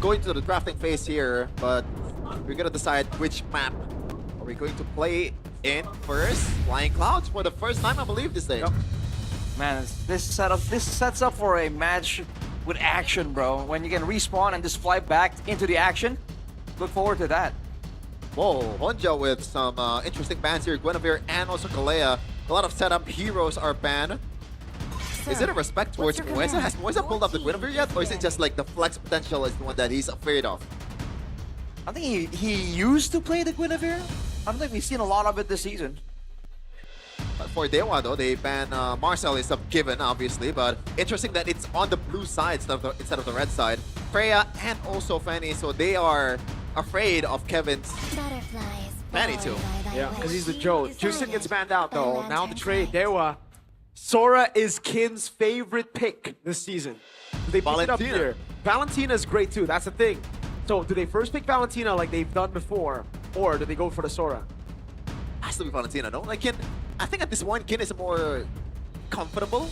going to the drafting phase here, but we're gonna decide which map are we going to play in first. Flying Clouds for the first time, I believe, this day. Yep. Man, this sets up for a match with action, bro. When you can respawn and just fly back into the action, look forward to that. Whoa, Honja with some interesting bans here. Guinevere and also Kalea. A lot of setup heroes are banned. Is it a respect towards Moisa? Has Moisa pulled up the Guinevere yet? Or is it just like the flex potential is the one that he's afraid of? I think he used to play the Guinevere. I don't think we've seen a lot of it this season. But for DEWA though, they ban Marcel is a given, obviously. But interesting that it's on the blue side instead of the red side. Freya and also Fanny, so they are afraid of Kevin's Fanny too. Yeah, because he's the Joe. Juicin gets banned out though. Now the trade, DEWA. Sora is Kin's favorite pick this season. Do they pick it up here? Valentina's great too, that's the thing. So do they first pick Valentina like they've done before? Or do they go for the Sora? Has to be Valentina, no? Like Kin, I think at this point Kin is more comfortable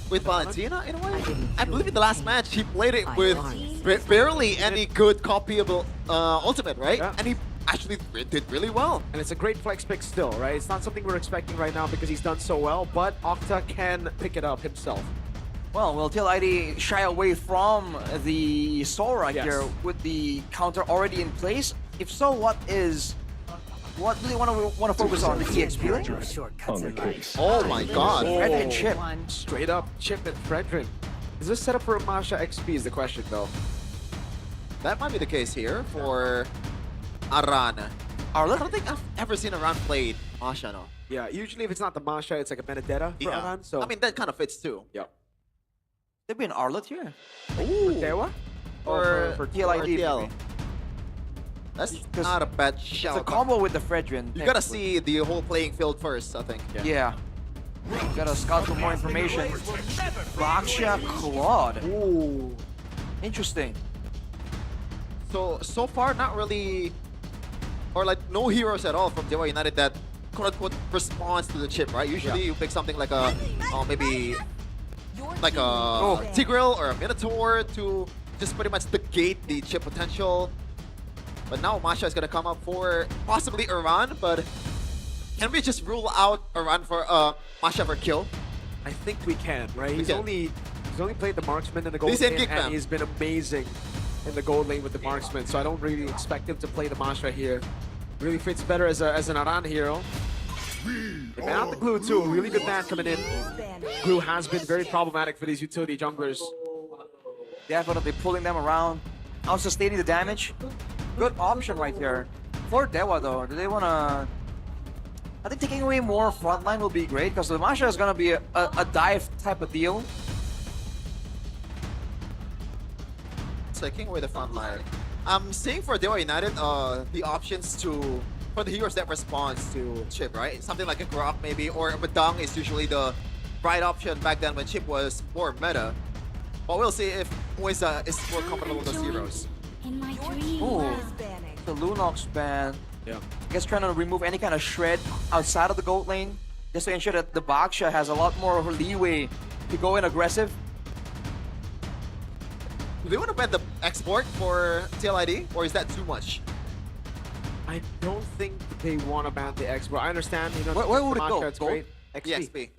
with Valentina in a way. I believe in the last match he played it with barely any good copyable ultimate, right? Yeah. And he actually did really well. And it's a great flex pick still, right? It's not something we're expecting right now because he's done so well, but Octa can pick it up himself. Well, will TLID shy away from the Sora here with the counter already in place? If so, what do they want to focus on? The EXP lane? Oh my god. Red and Chip. Straight up Chip and Fredrin. Is this set up for Masha XP is the question though. That might be the case here for Aran. I don't think I've ever seen Aran played Masha, no. Yeah, usually if it's not the Masha, it's like a Benedetta for Aran. So I mean, that kind of fits too. Yep. There'd be an Arlet here. Ooh. For DEWA? For TLID. TL. That's not a bad shout. It's a combo with the Fredrin. You gotta see the whole playing field first, I think. Yeah. Gotta scout for more information. Raksha Claude. Ooh. Interesting. So far, not really, or like no heroes at all from DEWA United that quote-unquote responds to the chip, right? Usually you pick something like a, maybe like a Tigreal or a Minotaur to just pretty much negate the chip potential. But now Masha is gonna come up for possibly Aran, but can we just rule out Aran for Masha for kill? I think we can, right? He's only played the marksman in the gold lane, and he's been amazing in the gold lane with the marksman, so I don't really expect him to play the Masha here. Really fits better as an Aran hero. They ban out the Glue too, really good ban coming in. Glue has been very problematic for these utility junglers. Definitely pulling them around, out sustaining the damage. Good option right here. For DEWA though, do they wanna... I think taking away more frontline will be great, because the Masha is gonna be a dive type of deal. Taking away the front line. I'm seeing for DEWA United the options for the heroes that responds to Chip, right? Something like a Grok maybe, or a Badang is usually the right option back then when Chip was more meta. But we'll see if Moisa is more comfortable with those heroes. Ooh, the Lunox ban. Yeah. I guess trying to remove any kind of shred outside of the gold lane, just to ensure that the Baksha has a lot more leeway to go in aggressive. Do they want to ban the export for TLID, or is that too much? I don't think they want to ban the export. I understand, you know, where would it go? It's great. XP. XP.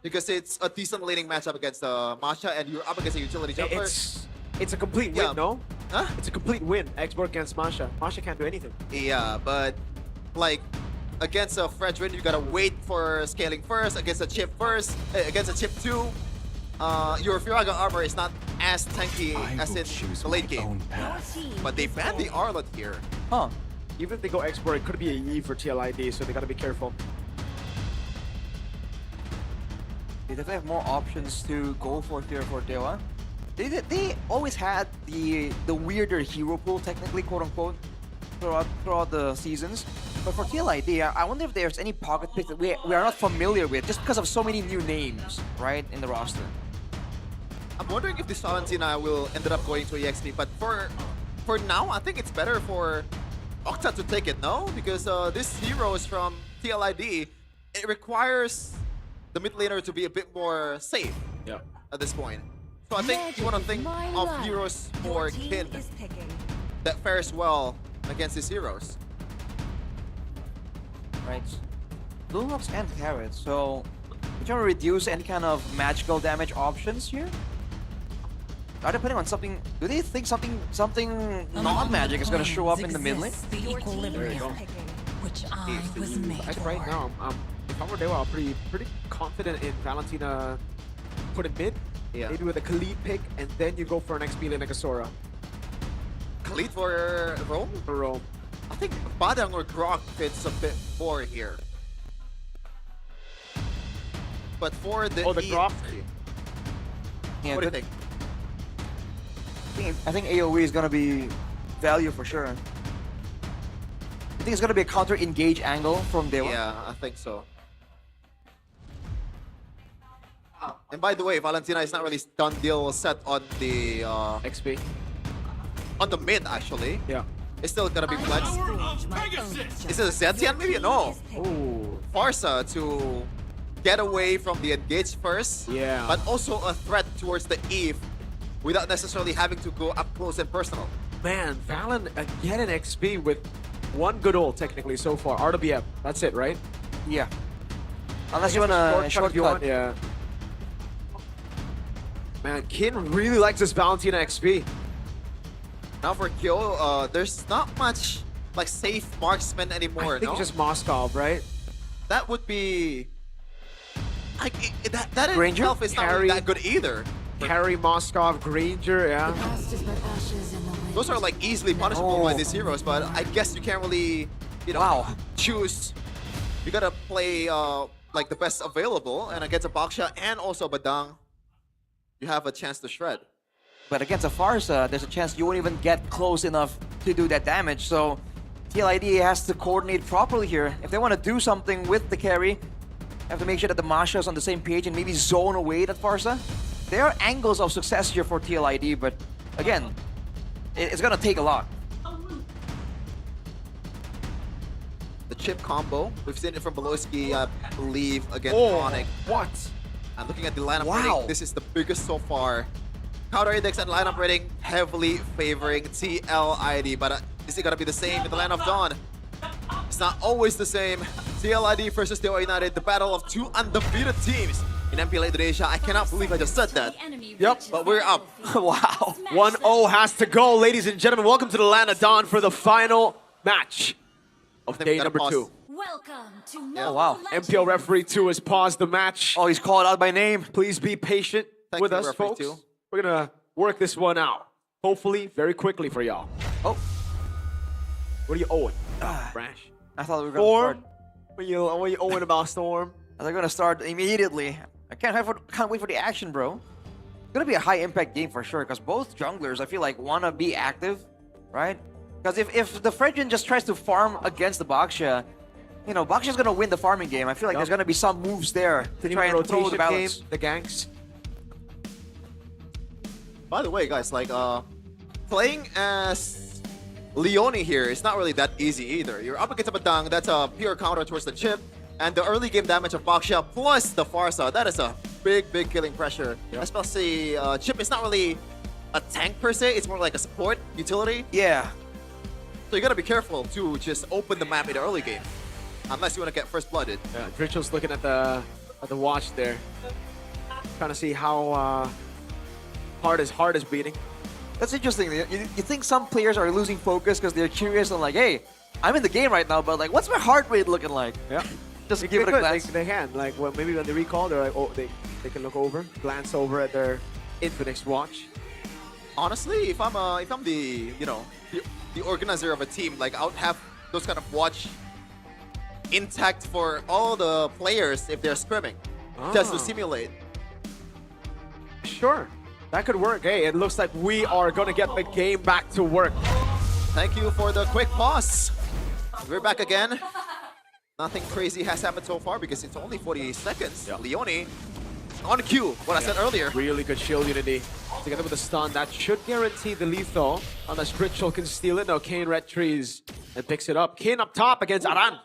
Because it's a decent laning matchup against Masha, and you're up against a utility jumper. It's a complete win, no? Huh? It's a complete win. Export against Masha. Masha can't do anything. Yeah, but like against a Fredrin, you gotta wait for scaling first. Against a chip first, against a chip 2, your Firaga armor is not as tanky as in the late game. But they banned the Arlet here. Huh. Even if they go export, it could be a Yi for TLID, so they gotta be careful. They definitely have more options to go for here for DEWA. They always had the weirder hero pool, technically, quote unquote, throughout the seasons. But for TLID, I wonder if there's any pocket picks that we are not familiar with, just because of so many new names, right, in the roster. I'm wondering if this Valentina will end up going to EXP, but for now, I think it's better for Octa to take it, no? Because this hero is from TLID. It requires the mid laner to be a bit more safe at this point. So I think you want to think of heroes for Kin that fares well against his heroes. Right. Blue Locks and Carrots, so we're trying to reduce any kind of magical damage options here. Are they putting on something? Do they think something non-magic is gonna show up in the mid lane? There you go. Which I was made Like right now, if I were DEWA, I'm pretty confident in Valentina putting mid. Yeah. Maybe with a Khalid pick, and then you go for an XP lane like a Sora. Khalid for Rome? For Rome. I think Badang or Grok fits a bit more here. But for the Oh, the Grok. Yeah, what do you think? I think AoE is gonna be value for sure. I think it's gonna be a counter engage angle from DEWA. Yeah, I think so. And by the way, Valentina is not really done deal set on the XP. on the mid actually. Yeah. It's still gonna be flexed. Is it a Zetian maybe? No. Oh. Farsa to get away from the engage first. Yeah. But also a threat towards the Eve without necessarily having to go up close and personal. Man, Valen again an XP with one good ult technically so far. RWF. That's it, right? Yeah. Unless you want a Shortcut if you want, shortcut. yeah. Man, Kin really likes this Valentina XP. Now for Kyo, there's not much like safe marksman anymore. I think no? it's just Moskov, right? That would be like that in Granger? itself is not really that good either. Carry Moskov, Granger, yeah. Those are like easily punishable by these heroes, but I guess you can't really, you know, choose. You gotta play like the best available, and against a Baksha and also Badang, you have a chance to shred. But against a Farsa, there's a chance you won't even get close enough to do that damage. So TLID has to coordinate properly here. If they want to do something with the carry, have to make sure that the Masha is on the same page and maybe zone away that Farsa. There are angles of success here for TLID, but again, it's gonna take a lot. The chip combo, we've seen it from Beloski, I believe, against Onyx. What? And looking at the lineup Wow. rating, this is the biggest so far. Counter index and lineup rating heavily favoring TLID, but is it gonna be the same in the Land of Dawn? It's not always the same. TLID versus DEWA United, the battle of two undefeated teams in MPL Indonesia. I cannot believe I just said that. Yep. But we're up. Wow. 1-0 has to go, ladies and gentlemen. Welcome to the Land of Dawn for the final match of I think we day gotta number pause. 2. Welcome to Oh, wow. MPL referee 2 has paused the match. Oh, he's called out by name. Please be patient Thank with you, us, referee folks. 2. We're gonna work this one out. Hopefully, very quickly for y'all. Oh, What are you owing, Brash? I thought we were gonna Storm? start. What are you owing about Storm? They're gonna start immediately. I can't wait for the action, bro. It's gonna be a high impact game for sure, because both junglers I feel like wanna be active, right? Because if the Fredgen just tries to farm against the Baksha, you know, Baksha's gonna win the farming game. I feel like there's gonna be some moves there to try and throw the balance. Game, the ganks. By the way, guys, like playing as Leone here is not really that easy either. You're up against a Badang, that's a pure counter towards the chip, and the early game damage of Baksha plus the Farsa, that is a big killing pressure. Yep. Especially Chip is not really a tank per se, it's more like a support utility. Yeah. So you gotta be careful to just open the map in the early game, unless you want to get first blooded. Yeah, Dritchel's looking at the watch there, trying to see how hard his heart is beating. That's interesting. You think some players are losing focus because they're curious and like, hey, I'm in the game right now, but like, what's my heart rate looking like? Yeah. Just They give it a could. glance. They can. Like, well, maybe when they recall, they're like, oh, they can look over, glance over at their Infinix watch. Honestly, if I'm the the organizer of a team, like I would have those kind of watch intact for all the players if they're scrimming, just to simulate. Sure, that could work. Hey, it looks like we are gonna get the game back to work. Thank you for the quick pause. We're back again. Nothing crazy has happened so far because it's only 48 seconds. Yep. Leone on cue, what I said earlier. Really good shield unity. Together with the stun, that should guarantee the lethal. Unless Dritchel can steal it. No, Kane red trees and picks it up. Kane up top against Aran.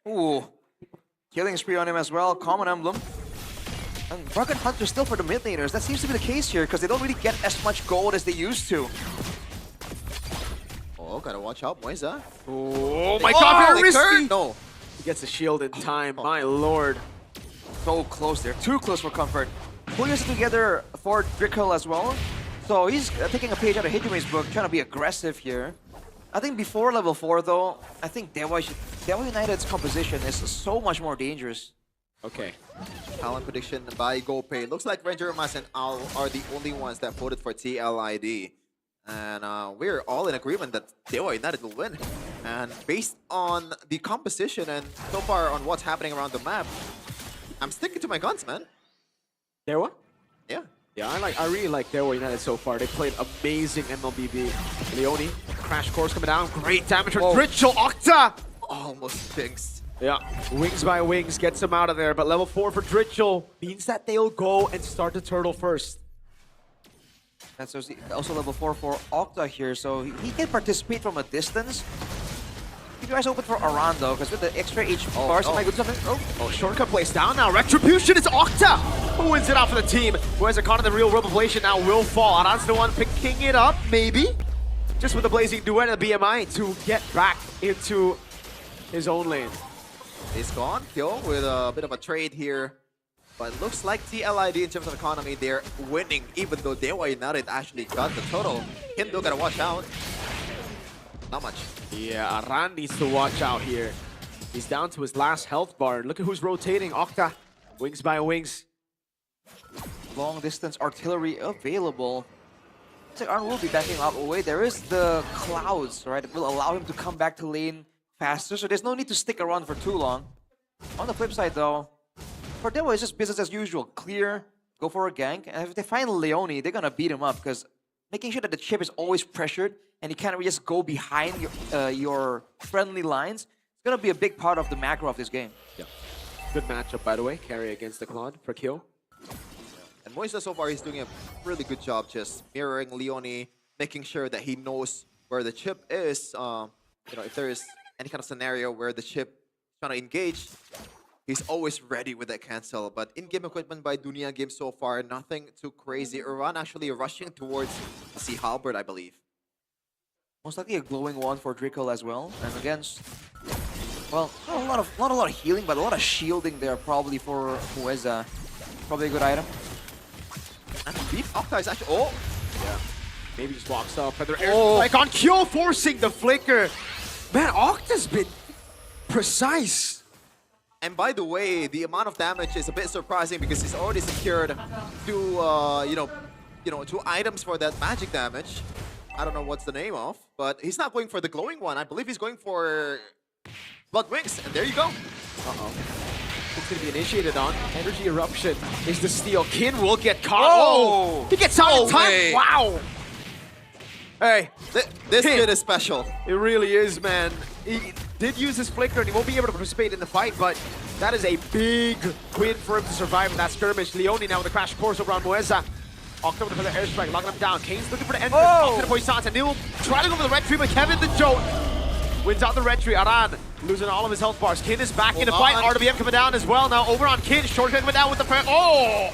Ooh. Killing spree on him as well. Common emblem. And Rugged Hunter still for the mid laners. That seems to be the case here because they don't really get as much gold as they used to. Oh, gotta watch out, Moisa. Oh my god, very risky! No. He gets the shield in time, my lord. So close there, too close for comfort. Pulling us together for Drickle as well. So he's taking a page out of Hijume's book, trying to be aggressive here. I think before level 4 though, I think DEWA United's composition is so much more dangerous. Okay. Talent prediction by GoPay. Looks like Ranger Mas and Owl are the only ones that voted for TLID. And we're all in agreement that DEWA United will win. And based on the composition and so far on what's happening around the map, I'm sticking to my guns, man. DEWA? Yeah. Yeah, I really like DEWA United so far. They played amazing MLBB. Leone, crash course coming down. Great damage from Drichel. Octa! Almost jinxed. Yeah, wings by wings gets him out of there. But level 4 for Drichel means that they'll go and start the turtle first. That's also level 4 for Octa here, so he can participate from a distance. Keep your eyes open for Aran though, because with the extra HP bars, am I good something? Oh, shortcut plays down now. Retribution, it's Octa who wins it out for the team. Whereas a con of the real revelation now will fall. Aran's the one picking it up, maybe. Just with the blazing duet and the BMI to get back into his own lane. He's gone. Kill with a bit of a trade here. But it looks like TLID in terms of economy, they're winning, even though DEWA United actually got the total. Hindo gotta watch out. Not much. Yeah, Aran needs to watch out here. He's down to his last health bar. Look at who's rotating. Octa, wings by wings. Long distance artillery available. Looks like Aran will be backing up away. There is the clouds, right? It will allow him to come back to lane faster, so there's no need to stick around for too long. On the flip side though, for DEWA, it's just business as usual. Clear, go for a gank, and if they find Leone, they're gonna beat him up because making sure that the chip is always pressured and you can't really just go behind your friendly lines, it's gonna be a big part of the macro of this game. Yeah. Good matchup, by the way. Carry against the Claude for kill. And Moisa so far, he's doing a really good job just mirroring Leone, making sure that he knows where the chip is. You know, if there is any kind of scenario where the chip is trying to engage, he's always ready with that cancel. But in-game equipment by Dunia Games so far, nothing too crazy. Iran actually rushing towards the Halberd, I believe. Most likely a glowing wand for Drickle as well. And against, well, not a lot of healing, but a lot of shielding there probably for Moisa. Probably a good item. And Beef Octa is actually... Oh! Yeah. Maybe just walks up. Feather airstrike on Kyo, forcing the flicker. Man, Octa's been precise. And by the way, the amount of damage is a bit surprising because he's already secured two, two items for that magic damage. I don't know what's the name of, but he's not going for the glowing one. I believe he's going for Blood Wings, and there you go. Uh-oh. It's going to be initiated on. Energy Eruption is the steal. Kin will get caught. Oh! He gets out in time. Way. Wow! Hey, This kid is special. it really is, man. He did use his flicker and he won't be able to participate in the fight, but that is a big win for him to survive in that skirmish. Leone now with the crash course over on Moisa. Octa with the airstrike, locking him down. Kane's looking for the entrance. Octa the Poissons, and Neil trying to go for the red tree, but Kevin the Joke wins out the red tree. Aran losing all of his health bars. Kin is back in the fight. RWM coming down as well. Now over on Kin. Shortcut coming down with the front. Oh!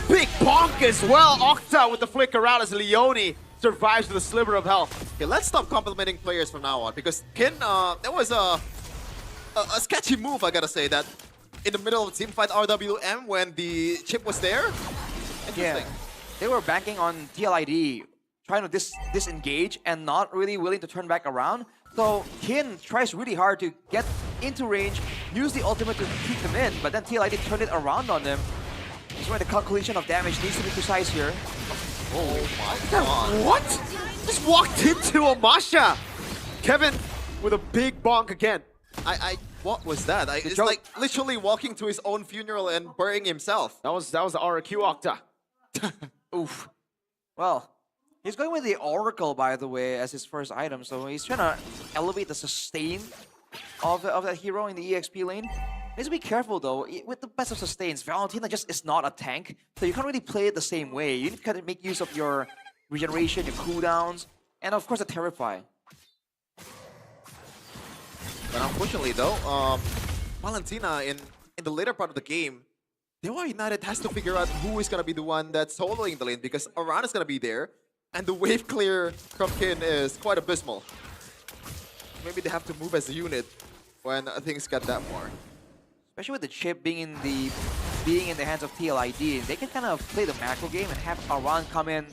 Big bonk as well. Octa with the flicker out as Leone survives with a sliver of health. Okay, let's stop complimenting players from now on because Kin, that was a sketchy move, I gotta say, that in the middle of team fight RWM when the chip was there. Interesting. Yeah. They were banking on TLID, trying to disengage and not really willing to turn back around. So Kin tries really hard to get into range, use the ultimate to keep them in, but then TLID turned it around on them. That's why the calculation of damage needs to be precise here. Oh my god. What? Just walked into a Masha. Kevin with a big bonk again. What was that? It's joke. like literally walking to his own funeral and burying himself. That was the RQ Octa. Oof. Well, he's going with the Oracle, by the way, as his first item, so he's trying to elevate the sustain of that hero in the EXP lane. Needs to be careful though. With the best of sustains, Valentina just is not a tank, so you can't really play it the same way. You need to kind of make use of your regeneration, your cooldowns, and of course the Terrify. But unfortunately though, Valentina in the later part of the game DEWA United has to figure out who is going to be the one that's soloing the lane because Aran is going to be there and the wave clear from Kin is quite abysmal. Maybe they have to move as a unit when things get that far. Especially with the chip being in the hands of TLID, they can kind of play the macro game and have Aran come in,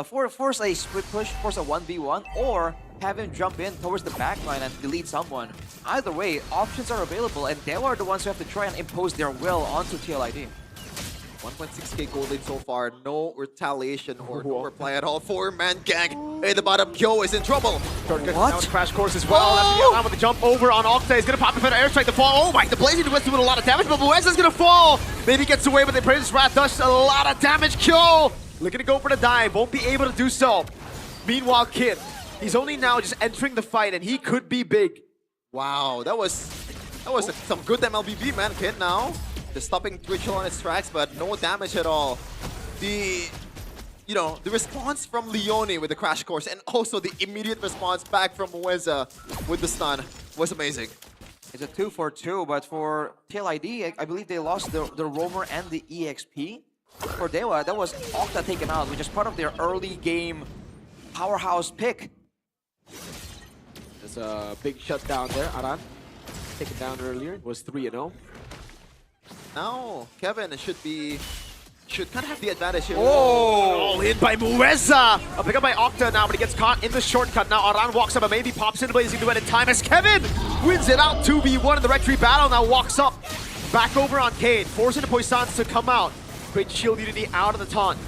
force a split push, force a 1v1, or have him jump in towards the backline and delete someone. Either way, options are available, and DEWA are the ones who have to try and impose their will onto TLID. 1.6k gold lead so far, no retaliation or no reply at all. 4-man gang in the bottom. Kyo is in trouble. What? Crash course as well. That's with the jump over on Octa. He's gonna pop a better airstrike. The fall. Oh my! The Blazing Duet's doing a lot of damage, but Mueza's gonna fall. Maybe gets away, but they praise Wrath does a lot of damage. Kyo looking to go for the dive, won't be able to do so. Meanwhile, Kid, he's only now just entering the fight, and he could be big. Wow, that was some good MLBB, man. Kid now. Just stopping Twitch on its tracks, but no damage at all. The response from Leone with the crash course and also the immediate response back from Mueza with the stun was amazing. It's a 2-for-2, but for TLID, I believe they lost the Roamer and the EXP. For DEWA, that was Octa taken out, which is part of their early game powerhouse pick. There's a big shutdown there. Aran taken down earlier. It was 3-0. Now Kevin should kind of have the advantage here. Oh, all in by Mueza. A pick up by Octa now, but he gets caught in the shortcut. Now Aran walks up and maybe pops in the Blazing Duet in time as Kevin wins it out 2v1 in the Rectory battle. Now walks up back over on Kane, forcing the Poissons to come out. Great shield unity out of the taunt.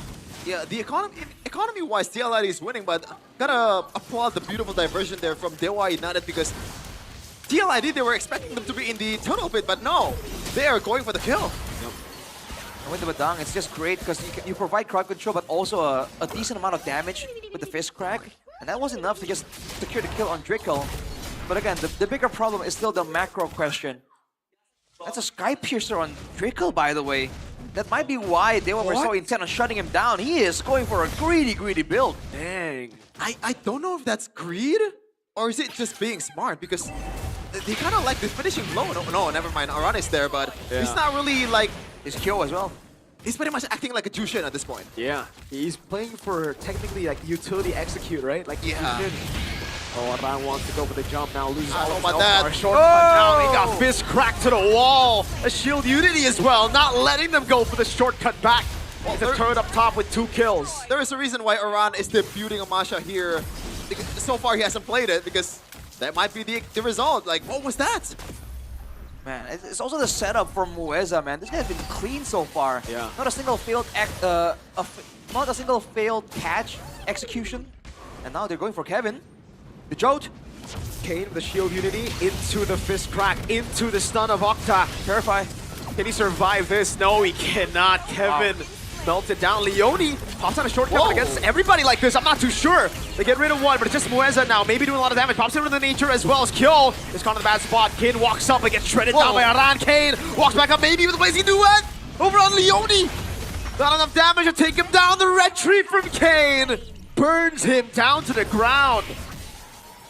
Yeah, the economy-wise, TLID is winning, but gotta applaud the beautiful diversion there from DEWA United because TLID, they were expecting them to be in the tunnel pit, but no, they are going for the kill. Yep. And with the Badang, it's just great because you provide crowd control, but also a decent amount of damage with the fist crack. And that was enough to just secure the kill on Drickle. But again, the bigger problem is still the macro question. That's a Sky Piercer on Drickle, by the way. That might be why they were so intent on shutting him down. He is going for a greedy build. Dang. I don't know if that's greed or is it just being smart because they kind of like the finishing blow. No, never mind. Aran is there, but he's not really like... His Kyo as well. He's pretty much acting like a Jushin at this point. Yeah, he's playing for technically like utility execute, right? Like Jushin. Oh, Aran wants to go for the jump now, loses all of that. Short punch out, he got fist cracked to the wall. A shield unity as well, not letting them go for the shortcut back. He's a turret up top with 2 kills. There is a reason why Aran is debuting Amasha here. So far he hasn't played it because that might be the result. Like, what was that? Man, it's also the setup for Mueza, man. This guy has been clean so far. Yeah. Not a single failed catch execution. And now they're going for Kevin. The Jote. Kane with the shield unity into the fist crack, into the stun of Octa. Purify. Can he survive this? No, he cannot. Kevin melted down. Leone pops on a shortcut against everybody like this. I'm not too sure. They get rid of one, but it's just Mueza now. Maybe doing a lot of damage. Pops into the nature as well as Kyo. It's caught in the bad spot. Kane walks up and gets shredded down by Aran. Kane walks back up maybe with a Blazing Duet over on Leone. Not enough damage to take him down. The retreat from Kane burns him down to the ground.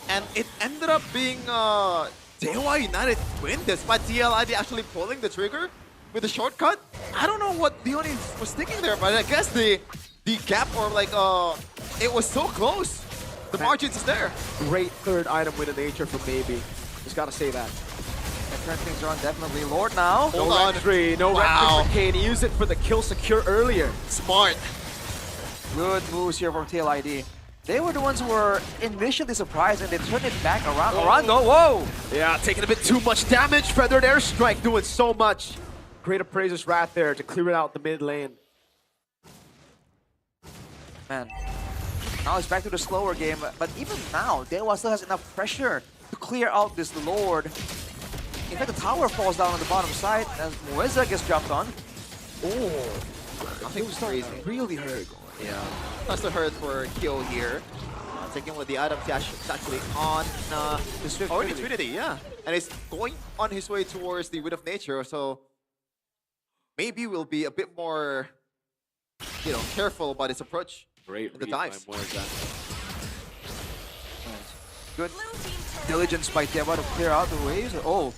And it ended up being DEWA United win despite TLID actually pulling the trigger with the shortcut. I don't know what Leone was thinking there, but I guess the gap or like it was so close. The margins is there. Great third item with a nature from Maybe. Just gotta say that. And turn things around definitely. Lord now. Hold on. Retry, no retry for Kane. He used it for the kill secure earlier. Smart. Good moves here from TLID. They were the ones who were initially surprised and they turned it back around. Aran, no, whoa! Yeah, taking a bit too much damage. Feathered airstrike doing so much. Great appraiser's wrath there to clear it out the mid lane. Man, now it's back to the slower game, but even now, DEWA still has enough pressure to clear out this Lord. In fact, the tower falls down on the bottom side as Mueza gets jumped on. Oh, nothing crazy. Really hurt. Yeah, that's the hurt for Kyo here. Taking with the items, he's actually on the Swift Trinity, yeah. And he's going on his way towards the Wind of Nature, so maybe we'll be a bit more, careful about his approach. Great in the dives. Good diligence by DEWA to clear out the waves. Oh.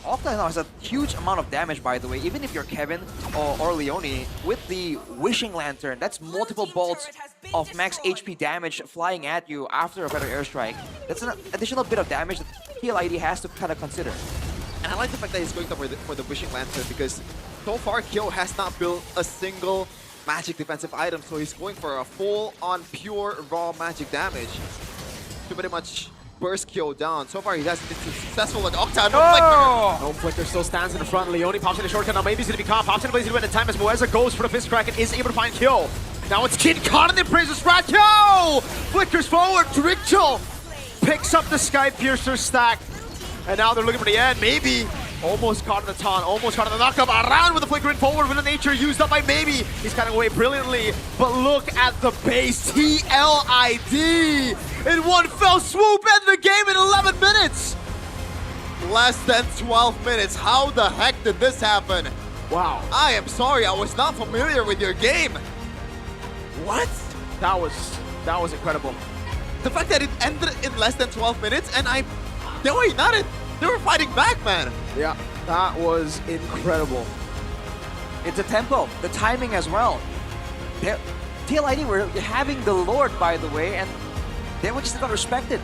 Octa now has a huge amount of damage, by the way. Even if you're Kevin or Leone, with the Wishing Lantern, that's multiple bolts of max HP damage flying at you after a better airstrike. That's an additional bit of damage that TLID has to kind of consider. And I like the fact that he's going for the Wishing Lantern because so far Kyo has not built a single magic defensive item, so he's going for a full-on pure raw magic damage to pretty much burst Kyo down. So far he hasn't been successful with Octa. No flicker! No flicker still stands in the front. Leone pops in a shortcut. Now maybe he's going to be caught. Pops in a blaze at time as Moeza goes for the fist crack and is able to find Kyo. Now it's Kid caught in the prison strat. Kyo! Flickers forward. Ritual picks up the Sky Piercer stack. And now they're looking for the end. Maybe almost caught in the taunt, almost caught in the knockup. Around with the flicker in forward with the nature used up by Maybe. He's cutting away brilliantly. But look at the base. TLID in one fell swoop end the game in 11 minutes. Less than 12 minutes. How the heck did this happen? Wow. I am sorry, I was not familiar with your game. What? That was incredible. The fact that it ended in less than 12 minutes and DEWA not it. They were fighting back, man. Yeah, that was incredible. It's the tempo, the timing as well. TLID were having the Lord, by the way, and they were just not respected.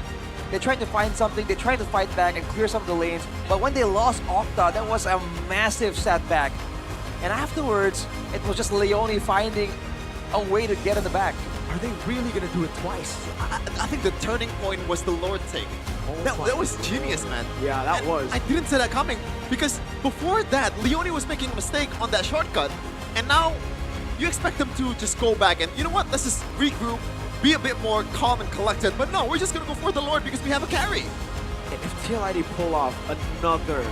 They tried to find something, they tried to fight back and clear some of the lanes, but when they lost Octa, that was a massive setback. And afterwards, it was just Leone finding a way to get in the back. Are they really going to do it twice? I think the turning point was the Lord take. That was genius, man. Yeah, that was. I didn't see that coming because before that, Leone was making a mistake on that shortcut, and now you expect them to just go back and, you know what, let's just regroup, be a bit more calm and collected, but no, we're just gonna go for the Lord because we have a carry. And if TLID pull off another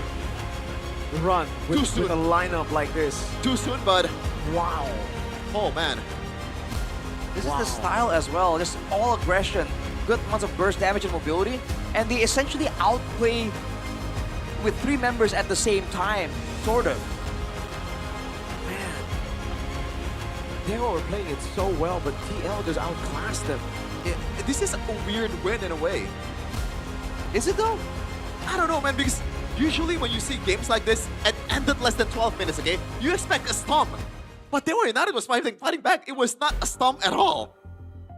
run with a lineup like this. Too soon, bud. Wow. Oh, man. This is the style as well, just all aggression, good amounts of burst damage and mobility, and they essentially outplay with 3 members at the same time, sort of. Man. They were playing it so well, but TL just outclassed them. This is a weird win in a way. Is it though? I don't know, man, because usually when you see games like this and ended less than 12 minutes, okay, you expect a stomp. But DEWA United was fighting back. It was not a stomp at all.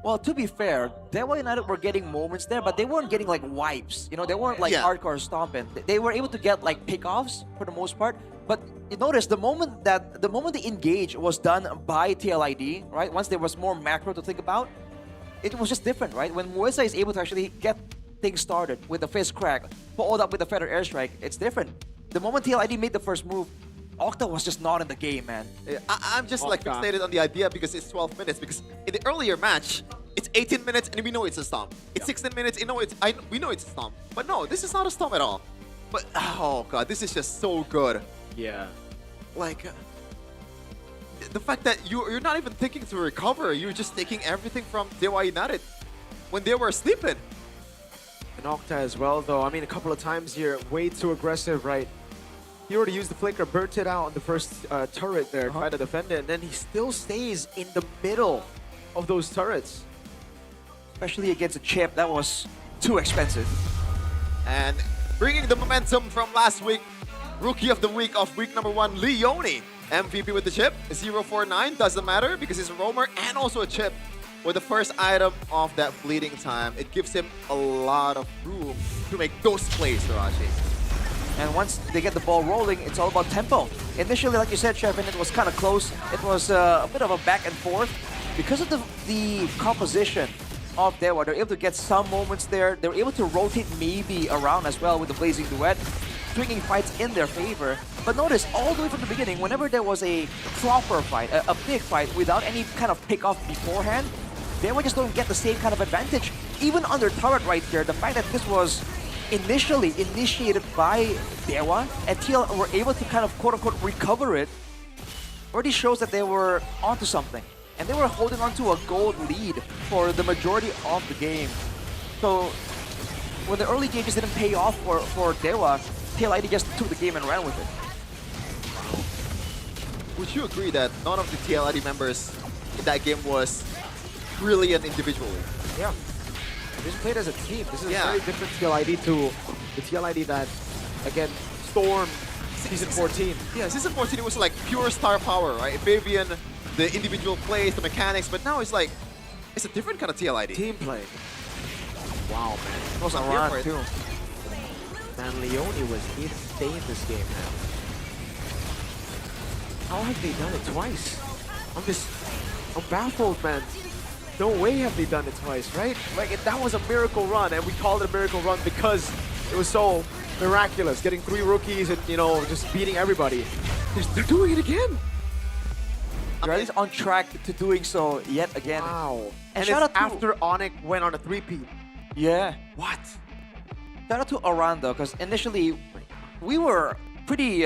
Well, to be fair, DEWA United were getting moments there, but they weren't getting like wipes. You know, they weren't like hardcore stomping. They were able to get like pickoffs for the most part. But you notice the moment the engage was done by TLID, right? Once there was more macro to think about, it was just different, right? When Moeza is able to actually get things started with the fist crack, followed up with the feather airstrike, it's different. The moment TLID made the first move, Octa was just not in the game, man. I'm just like fixated on the idea because it's 12 minutes. Because in the earlier match, it's 18 minutes and we know it's a stomp. It's 16 minutes, we know it's a stomp. But no, this is not a stomp at all. But oh god, this is just so good. Yeah. Like the fact that you're not even thinking to recover. You're just taking everything from DEWA United when they were sleeping. And Octa as well, though. I mean, a couple of times here, way too aggressive, right? He already used the flicker, burnt it out on the first turret there, tried to defend it, and then he still stays in the middle of those turrets. Especially against a chip, that was too expensive. And bringing the momentum from last week, Rookie of the Week of week number 1, Leone. MVP with the chip, 049, doesn't matter because he's a roamer and also a chip. With the first item of that bleeding time, it gives him a lot of room to make those plays, Tarashi. And once they get the ball rolling, it's all about tempo. Initially, like you said, Chevin, it was kind of close. It was a bit of a back and forth. Because of the composition of DEWA, they're able to get some moments there. They're able to rotate maybe around as well with the Blazing Duet, swinging fights in their favor. But notice, all the way from the beginning, whenever there was a proper fight, a big fight, without any kind of pick-off beforehand, DEWA just don't get the same kind of advantage. Even under turret right here, the fact that this was initially initiated by DEWA and TL were able to kind of quote-unquote recover it already shows that they were onto something. And they were holding on to a gold lead for the majority of the game. So when the early gauges didn't pay off for DEWA, TLID just took the game and ran with it. Would you agree that none of the TLID members in that game was brilliant individually? Yeah. They just played as a team. This is a very different TLID to the TLID that, again, stormed Season 14. Yeah, Season 14, it was like pure star power, right? Fabian, the individual plays, the mechanics, but now it's like, it's a different kind of TLID. Team play. Wow, man. It was I'm a here run for it. too. Man, Leone was insane this game, man. How have they done it twice? I'm baffled, man. No way have they done it twice, right? Like, that was a miracle run, and we called it a miracle run because it was so miraculous, getting 3 rookies and, you know, just beating everybody. They're doing it again. They're at least on track to doing so yet again. Wow. And shout it's out to- after Onyx went on a 3-peat. Yeah. What? Shout out to Aran though, because initially we were pretty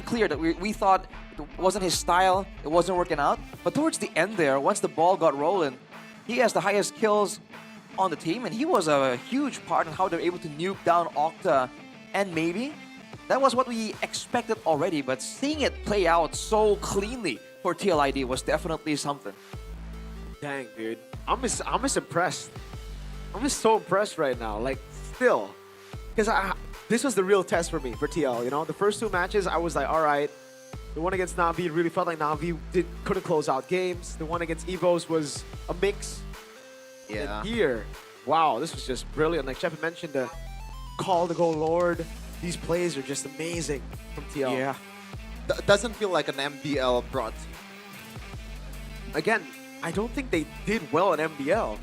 clear that we thought it wasn't his style, it wasn't working out. But towards the end there, once the ball got rolling, he has the highest kills on the team, and he was a huge part in how they're able to nuke down Octa and maybe. That was what we expected already, but seeing it play out so cleanly for TLID was definitely something. Dang, dude. I'm just impressed. I'm just so impressed right now. Like, still. Because this was the real test for me, for TL, you know? The first 2 matches, I was like, all right. The one against Na'Vi, it really felt like Na'Vi couldn't close out games. The one against Evos was a mix. Yeah. And here, wow, this was just brilliant. Like Shepard mentioned, the call to go Lord. These plays are just amazing from TL. Yeah. Doesn't feel like an MPL brought. Again, I don't think they did well in MPL.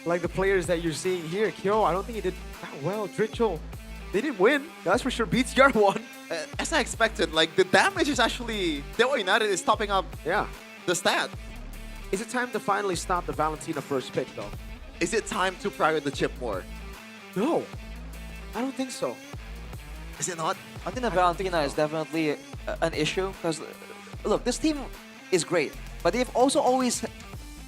Like the players that you're seeing here, Kyo, I don't think he did that well. Dritchel, they didn't win. That's for sure. BTR won. As I expected, like the damage is actually DEWA United is topping up Yeah. the stat. Is it time to finally stop the Valentina first pick, though? Is it time to prior the chip more? No, I don't think so. Is it not? I think that Valentina is definitely an issue because, look, this team is great, but they've also always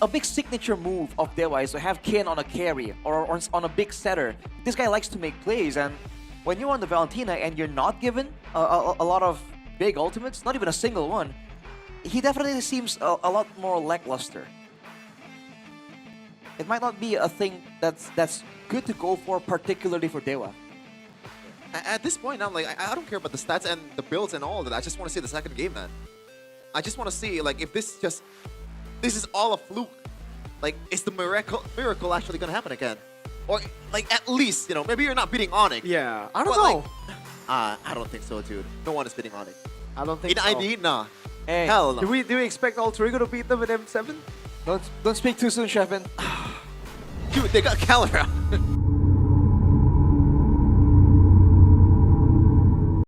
a big signature move of DEWA is to have Kin on a carry or on a big setter. This guy likes to make plays, and when you're on the Valentina and you're not given a lot of big ultimates, not even a single one, he definitely seems a lot more lackluster. It might not be a thing that's good to go for, particularly for DEWA. At this point, I'm like, I don't care about the stats and the builds and all that. I just want to see the second game, man. I just want to see, like, if this is all a fluke. Like, is the miracle actually gonna happen again? Or, like, at least, you know, maybe you're not beating Onyx. Yeah, I don't But, know. like, I don't think so, dude. No one is beating Onyx. I don't think In so. ID, nah. Hey, Hell no. Do we expect Alter Ego to beat them in M7? don't speak too soon, Shevin. Dude, they got Calera.